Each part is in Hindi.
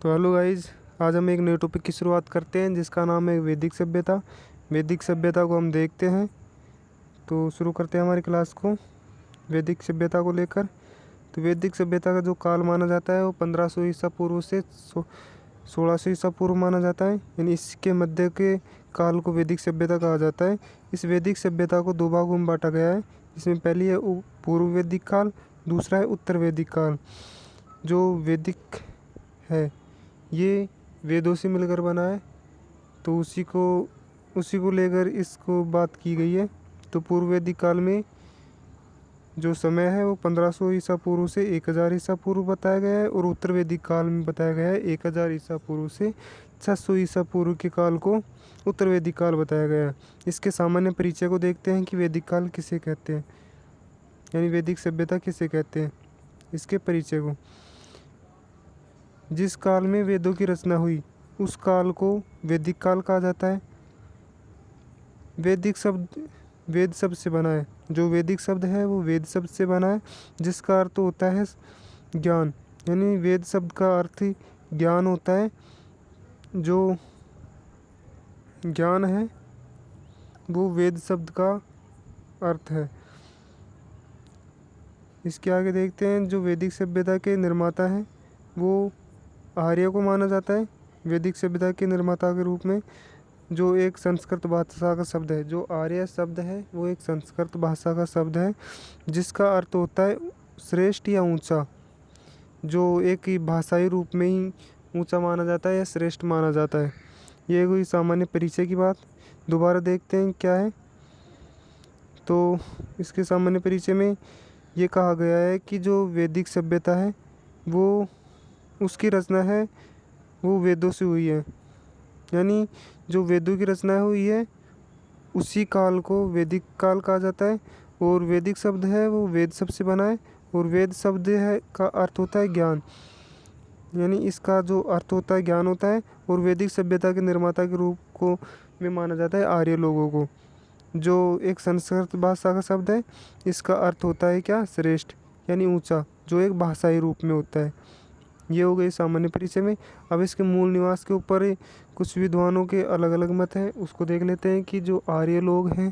तो हेलो गाइज, आज हम एक नए टॉपिक की शुरुआत करते हैं जिसका नाम है वैदिक सभ्यता। वैदिक सभ्यता को हम देखते हैं। तो शुरू करते हैं हमारी क्लास को वैदिक सभ्यता को लेकर। तो वैदिक सभ्यता का जो काल माना जाता है वो 1500 ईसा पूर्व से 1600 ईसा पूर्व माना जाता है, यानी इसके मध्य के काल को वैदिक सभ्यता कहा जाता है। इस वैदिक सभ्यता को दो भागों में बांटा गया है, जिसमें पहली है पूर्व वैदिक काल, दूसरा है उत्तर वैदिक काल। जो वैदिक है ये वेदों से मिलकर बना है, तो उसी को लेकर इसको बात की गई है। तो पूर्व वैदिक काल में जो समय है वो 1500 ईसा पूर्व से 1000 ईसा पूर्व बताया गया है, और उत्तर वैदिक काल में बताया गया है 1000 ईसा पूर्व से 600 ईसा पूर्व के काल को उत्तर वैदिक काल बताया गया है। इसके सामान्य परिचय को देखते हैं कि वैदिक काल किसे कहते हैं, यानी वैदिक सभ्यता किसे कहते हैं। इसके परिचय को, जिस काल में वेदों की रचना हुई उस काल को वैदिक काल कहा जाता है। वैदिक शब्द वेद शब्द से बना है। जो वैदिक शब्द है वो वेद शब्द से बना है, जिसका अर्थ होता है ज्ञान, यानी वेद शब्द का अर्थ ही ज्ञान होता है। जो ज्ञान है वो वेद शब्द का अर्थ है। इसके आगे देखते हैं, जो वैदिक सभ्यता के निर्माता हैं वो आर्य को माना जाता है। वैदिक सभ्यता के निर्माता के रूप में जो एक संस्कृत भाषा का शब्द है, जो आर्य शब्द है वो एक संस्कृत भाषा का शब्द है, जिसका अर्थ होता है श्रेष्ठ या ऊंचा। जो एक ही भाषाई रूप में ही ऊंचा माना जाता है या श्रेष्ठ माना जाता है। ये कोई सामान्य परिचय की बात। दोबारा देखते हैं क्या है। तो इसके सामान्य परिचय में ये कहा गया है कि जो वैदिक सभ्यता है वो उसकी रचना है वो वेदों से हुई है, यानी जो वेदों की रचना हुई है उसी काल को वैदिक काल कहा जाता है। और वैदिक शब्द है वो वेद शब्द से बना है, और वेद शब्द है का अर्थ होता है ज्ञान, यानी इसका जो अर्थ होता है ज्ञान होता है। और वैदिक सभ्यता के निर्माता के रूप को में माना जाता है आर्य लोगों को, जो एक संस्कृत भाषा का शब्द है। इसका अर्थ होता है क्या, श्रेष्ठ यानी ऊंचा, जो एक भाषाई रूप में होता है। ये हो गई सामान्य परिचय में। अब इसके मूल निवास के ऊपर कुछ विद्वानों के अलग अलग मत हैं, उसको देख लेते हैं कि जो आर्य लोग हैं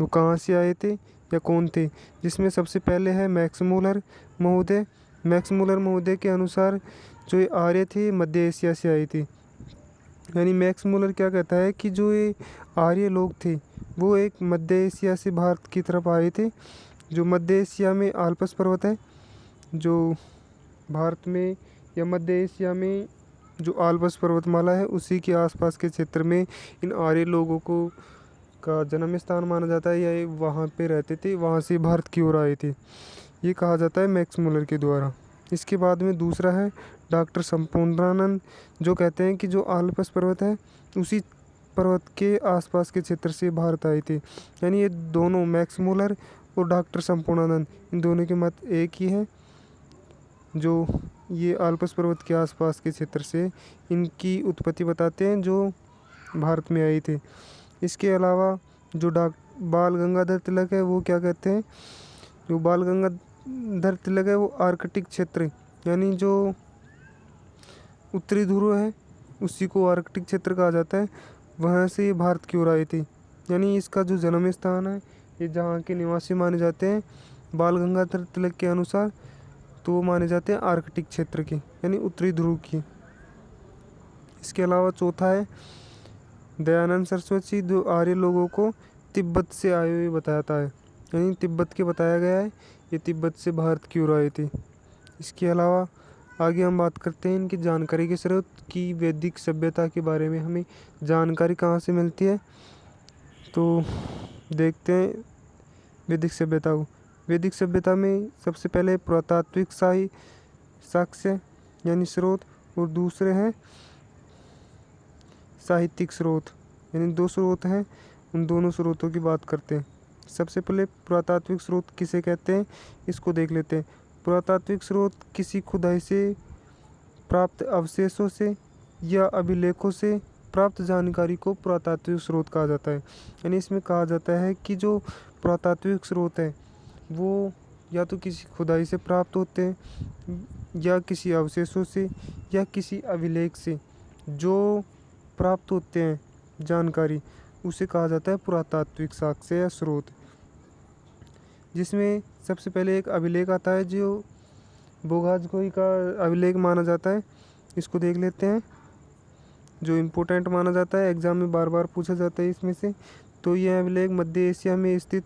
वो कहाँ से आए थे या कौन थे। जिसमें सबसे पहले है मैक्स मूलर महोदय। मैक्स मूलर महोदय के अनुसार जो ये आर्य थे मध्य एशिया से आए थे। यानी मैक्स मूलर क्या कहता है कि जो ये आर्य लोग थे वो एक मध्य एशिया से भारत की तरफ आए थे। जो मध्य एशिया में आल्पस पर्वत है, जो भारत में या मध्य एशिया में जो आल्पस पर्वतमाला है उसी के आसपास के क्षेत्र में इन आर्य लोगों को का जन्म स्थान माना जाता है, या ये वहाँ पे रहते थे, वहाँ से भारत की ओर आए थे। ये कहा जाता है मैक्स मूलर के द्वारा। इसके बाद में दूसरा है डॉक्टर संपूर्णानंद, जो कहते हैं कि जो आल्पस पर्वत है उसी पर्वत के आसपास के क्षेत्र से भारत आए थे। यानी ये दोनों मैक्स मूलर और डॉक्टर संपूर्णानंद इन दोनों के मत एक ही है, जो ये आल्पस पर्वत के आसपास के क्षेत्र से इनकी उत्पत्ति बताते हैं जो भारत में आई थे। इसके अलावा जो बाल गंगाधर तिलक है वो क्या कहते हैं, जो बाल गंगाधर तिलक है वो आर्कटिक क्षेत्र, यानी जो उत्तरी ध्रुव है उसी को आर्कटिक क्षेत्र कहा जाता है, वहाँ से ये भारत की ओर आए थे। यानी इसका जो जन्म स्थान है ये जहाँ के निवासी माने जाते हैं बाल गंगाधर तिलक के अनुसार, तो वो माने जाते हैं आर्कटिक क्षेत्र के, यानी उत्तरी ध्रुव की। इसके अलावा चौथा है दयानंद सरस्वती, जो आर्य लोगों को तिब्बत से आए हुए बताता है, यानी तिब्बत के बताया गया है ये तिब्बत से भारत की ओर आए थे। इसके अलावा आगे हम बात करते हैं इनकी जानकारी के स्रोत की। वैदिक सभ्यता के बारे में हमें जानकारी कहाँ से मिलती है, तो देखते हैं वैदिक सभ्यता को। वैदिक सभ्यता में सबसे पहले पुरातात्विक साक्ष्य यानी स्रोत, और दूसरे हैं साहित्यिक स्रोत, यानी दो स्रोत हैं, उन दोनों स्रोतों की बात करते हैं। सबसे पहले पुरातात्विक स्रोत किसे कहते हैं इसको देख लेते हैं। पुरातात्विक स्रोत किसी खुदाई से प्राप्त अवशेषों से या अभिलेखों से प्राप्त जानकारी को पुरातात्विक स्रोत कहा जाता है। यानी इसमें कहा जाता है कि जो पुरातात्विक स्रोत है वो या तो किसी खुदाई से प्राप्त होते हैं या किसी अवशेषों से या किसी अभिलेख से जो प्राप्त होते हैं जानकारी, उसे कहा जाता है पुरातात्विक साक्ष्य या स्रोत। जिसमें सबसे पहले एक अभिलेख आता है जो बोघाज़गोई का अभिलेख माना जाता है। इसको देख लेते हैं, जो इम्पोर्टेंट माना जाता है, एग्ज़ाम में बार बार पूछा जाता है इसमें से। तो यह अभिलेख मध्य एशिया में स्थित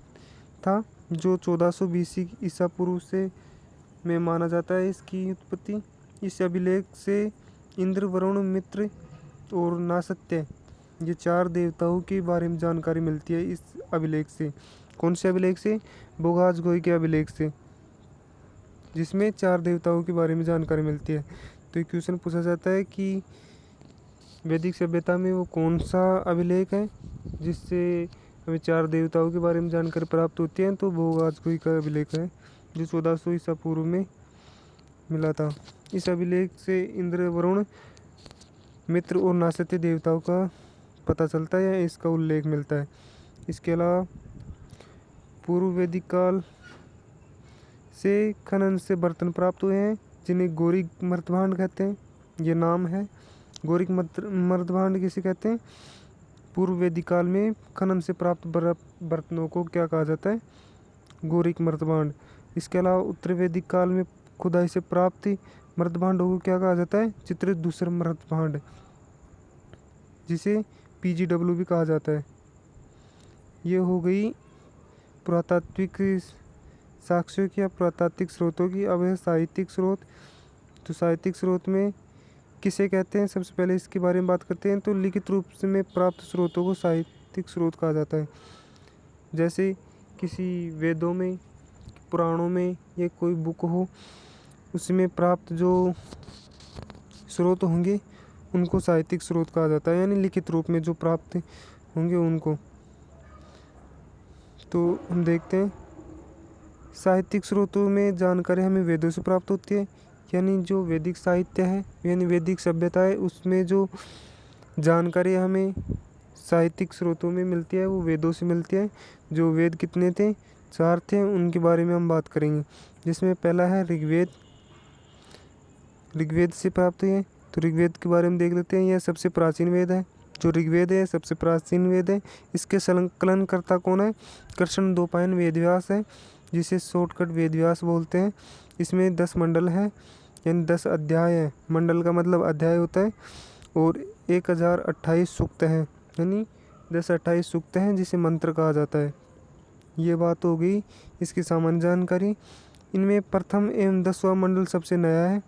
था, जो 1400 BC ईसा पूर्व से में माना जाता है इसकी उत्पत्ति। इस अभिलेख से इंद्र, वरुण, मित्र और नासत्य, ये 4 देवताओं के बारे में जानकारी मिलती है इस अभिलेख से। कौन से अभिलेख से? बोघाज़गोई के अभिलेख से, जिसमें 4 देवताओं के बारे में जानकारी मिलती है। तो ये क्वेश्चन पूछा जाता है कि वैदिक सभ्यता में वो कौन सा अभिलेख है जिससे हमें 4 देवताओं के बारे में जानकारी प्राप्त होती है। तो बोघाज़गोई का अभिलेख है, जो 1400 ईसा पूर्व में मिला था। इस अभिलेख से इंद्र, वरुण, मित्र और नासत्य देवताओं का पता चलता है या इसका उल्लेख मिलता है। इसके अलावा पूर्व वैदिक काल से खनन से बर्तन प्राप्त हुए हैं, जिन्हें गौरिक मर्तभांड कहते हैं। ये नाम है। गौरिक मर्तभांड किसे कहते हैं? पूर्व वैदिक काल में खनन से प्राप्त बर्तनों को क्या कहा जाता है? गौरिक मर्तभांड। इसके अलावा उत्तर वैदिक काल में खुदाई से प्राप्त मर्तभांडों को क्या कहा जाता है? चित्रित दूसरे मर्तभांड, जिसे PGW भी कहा जाता है। ये हो गई पुरातात्विक साक्ष्यों की या पुरातात्विक स्रोतों की। अब है साहित्यिक स्रोत। तो साहित्यिक स्रोत में किसे कहते हैं? सबसे पहले इसके बारे में बात करते हैं। तो लिखित रूप से में प्राप्त स्रोतों को साहित्यिक स्रोत कहा जाता है। जैसे किसी वेदों में, पुराणों में या कोई बुक हो, उसमें प्राप्त जो स्रोत होंगे उनको साहित्यिक स्रोत कहा जाता है, यानी लिखित रूप में जो प्राप्त होंगे उनको। तो हम देखते हैं साहित्यिक स्रोतों में जानकारी हमें वेदों से प्राप्त होती है, यानी जो वैदिक साहित्य है यानी वैदिक सभ्यता है, उसमें जो जानकारी हमें साहित्यिक स्रोतों में मिलती है वो वेदों से मिलती है। जो वेद कितने थे? 4 थे, उनके बारे में हम बात करेंगे। जिसमें पहला है ऋग्वेद। ऋग्वेद से प्राप्त हुई है, तो ऋग्वेद के बारे में देख लेते हैं। यह सबसे प्राचीन वेद है। जो ऋग्वेद है सबसे प्राचीन वेद है। इसके संकलनकर्ता कौन है? कृष्ण द्वैपायन वेदव्यास है, जिसे शॉर्टकट वेदव्यास बोलते हैं। इसमें 10 मंडल है, यानी 10 अध्याय है। मंडल का मतलब अध्याय होता है। और 1028 सूक्त हैं, यानी 1028 सूक्त हैं, जिसे मंत्र कहा जाता है। ये बात हो गई इसकी सामान्य जानकारी। इनमें प्रथम एवं 10वां मंडल सबसे नया है,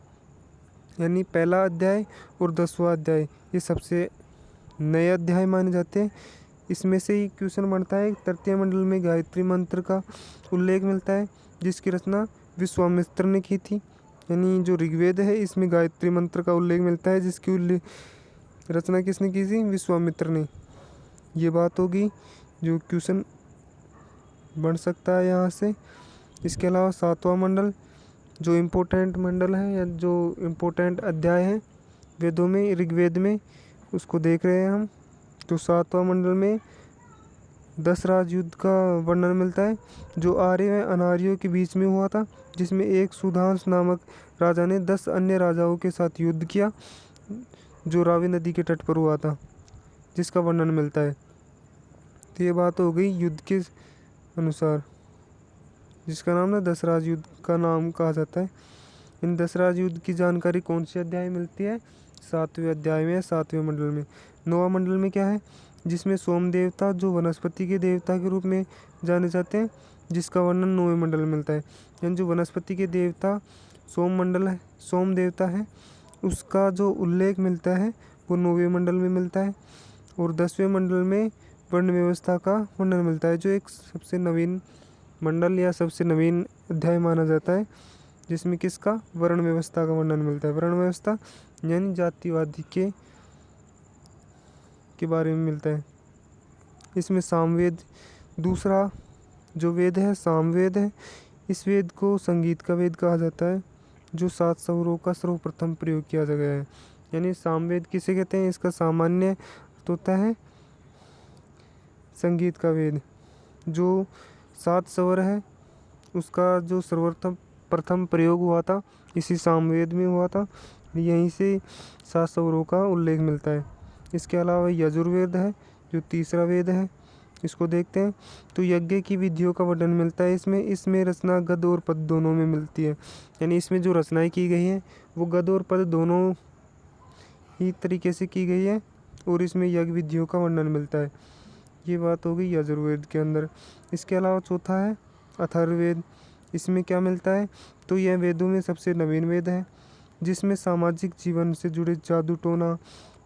यानी पहला अध्याय और 10वां अध्याय ये सबसे नए अध्याय माने जाते हैं। इसमें से ही क्वेश्चन बनता है। तृतीय मंडल में गायत्री मंत्र का उल्लेख मिलता है, जिसकी रचना विश्वामित्र ने की थी। यानी जो ऋग्वेद है इसमें गायत्री मंत्र का उल्लेख मिलता है, जिसकी रचना किसने की थी? विश्वामित्र ने। ये बात होगी जो क्वेश्चन बन सकता है यहाँ से। इसके अलावा 7वां मंडल जो इम्पोर्टेंट मंडल है या जो इम्पोर्टेंट अध्याय है वेदों में, ऋग्वेद में, उसको देख रहे हैं हम। तो 7वां मंडल में 10 राज युद्ध का वर्णन मिलता है, जो आर्य व अनार्यों के बीच में हुआ था, जिसमें एक सुधांश नामक राजा ने 10 अन्य राजाओं के साथ युद्ध किया, जो रावी नदी के तट पर हुआ था, जिसका वर्णन मिलता है। तो ये बात हो गई युद्ध के अनुसार, जिसका नाम ना 10 राज युद्ध का नाम कहा जाता है। इन 10 राज युद्ध की जानकारी कौन से अध्याय में मिलती है? 7वें अध्याय में, 7वें मंडल में। 9वां मंडल में क्या है? जिसमें सोम देवता जो वनस्पति के देवता के रूप में जाने जाते हैं, जिसका वर्णन 9वें मंडल में मिलता है। यानी जो वनस्पति के देवता सोम देवता है, उसका जो उल्लेख मिलता है वो 9वें मंडल में मिलता है। और 10वें मंडल में वर्ण व्यवस्था का वर्णन मिलता है, जो एक सबसे नवीन मंडल या सबसे नवीन अध्याय माना जाता है, जिसमें किसका? वर्ण व्यवस्था का वर्णन मिलता है। वर्ण व्यवस्था यानी जातिवादी के बारे में मिलता है। इसमें सामवेद दूसरा जो वेद है सामवेद है। इस वेद को संगीत का वेद कहा जाता है, जो 7 स्वरों का सर्वप्रथम प्रयोग किया गया है। यानी सामवेद किसे कहते हैं? इसका सामान्य अर्थ होता है संगीत का वेद। जो 7 स्वर है उसका जो सर्वप्रथम प्रथम प्रयोग हुआ था इसी सामवेद में हुआ था। यहीं से 7 स्वरों का उल्लेख मिलता है। इसके अलावा यजुर्वेद है जो तीसरा वेद है, इसको देखते हैं। तो यज्ञ की विधियों का वर्णन मिलता है इसमें रचना गद्य और पद दोनों में मिलती है। यानी इसमें जो रचनाएं की गई हैं वो गद्य और पद दोनों ही तरीके से की गई है और इसमें यज्ञ विधियों का वर्णन मिलता है। ये बात हो गई यजुर्वेद के अंदर। इसके अलावा चौथा है अथर्ववेद। इसमें क्या मिलता है, तो यह वेदों में सबसे नवीन वेद है जिसमें सामाजिक जीवन से जुड़े जादू टोना,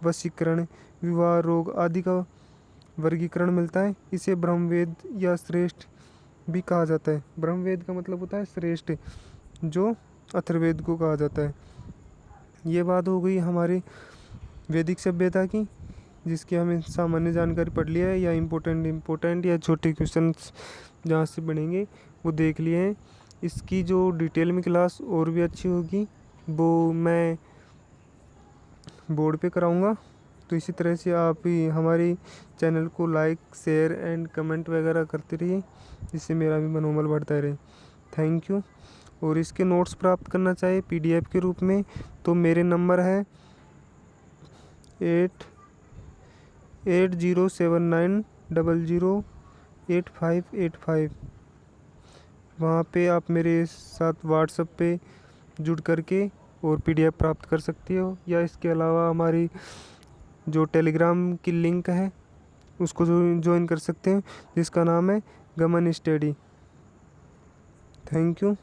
वशीकरण, विवाह, रोग आदि का वर्गीकरण मिलता है। इसे ब्रह्मवेद या श्रेष्ठ भी कहा जाता है। ब्रह्मवेद का मतलब होता है श्रेष्ठ, जो अथर्ववेद को कहा जाता है। ये बात हो गई हमारे वैदिक सभ्यता की, जिसकी हमें सामान्य जानकारी पढ़ लिया है, या इम्पोर्टेंट या छोटे क्वेश्चंस जहाँ से बनेंगे वो देख लिए हैं। इसकी जो डिटेल में क्लास और भी अच्छी होगी वो मैं बोर्ड पे कराऊंगा। तो इसी तरह से आप ही हमारे चैनल को लाइक, शेयर एंड कमेंट वगैरह करते रहिए, जिससे मेरा भी मनोबल बढ़ता रहे। Thank you. और इसके नोट्स प्राप्त करना चाहे PDF के रूप में तो मेरे नंबर है 880790088585। वहाँ पे आप मेरे साथ व्हाट्सएप पे जुड़ करके और PDF प्राप्त कर सकती हो, या इसके अलावा हमारी जो टेलीग्राम की लिंक है उसको ज्वाइन कर सकते हैं, जिसका नाम है गमन स्टडी। Thank you.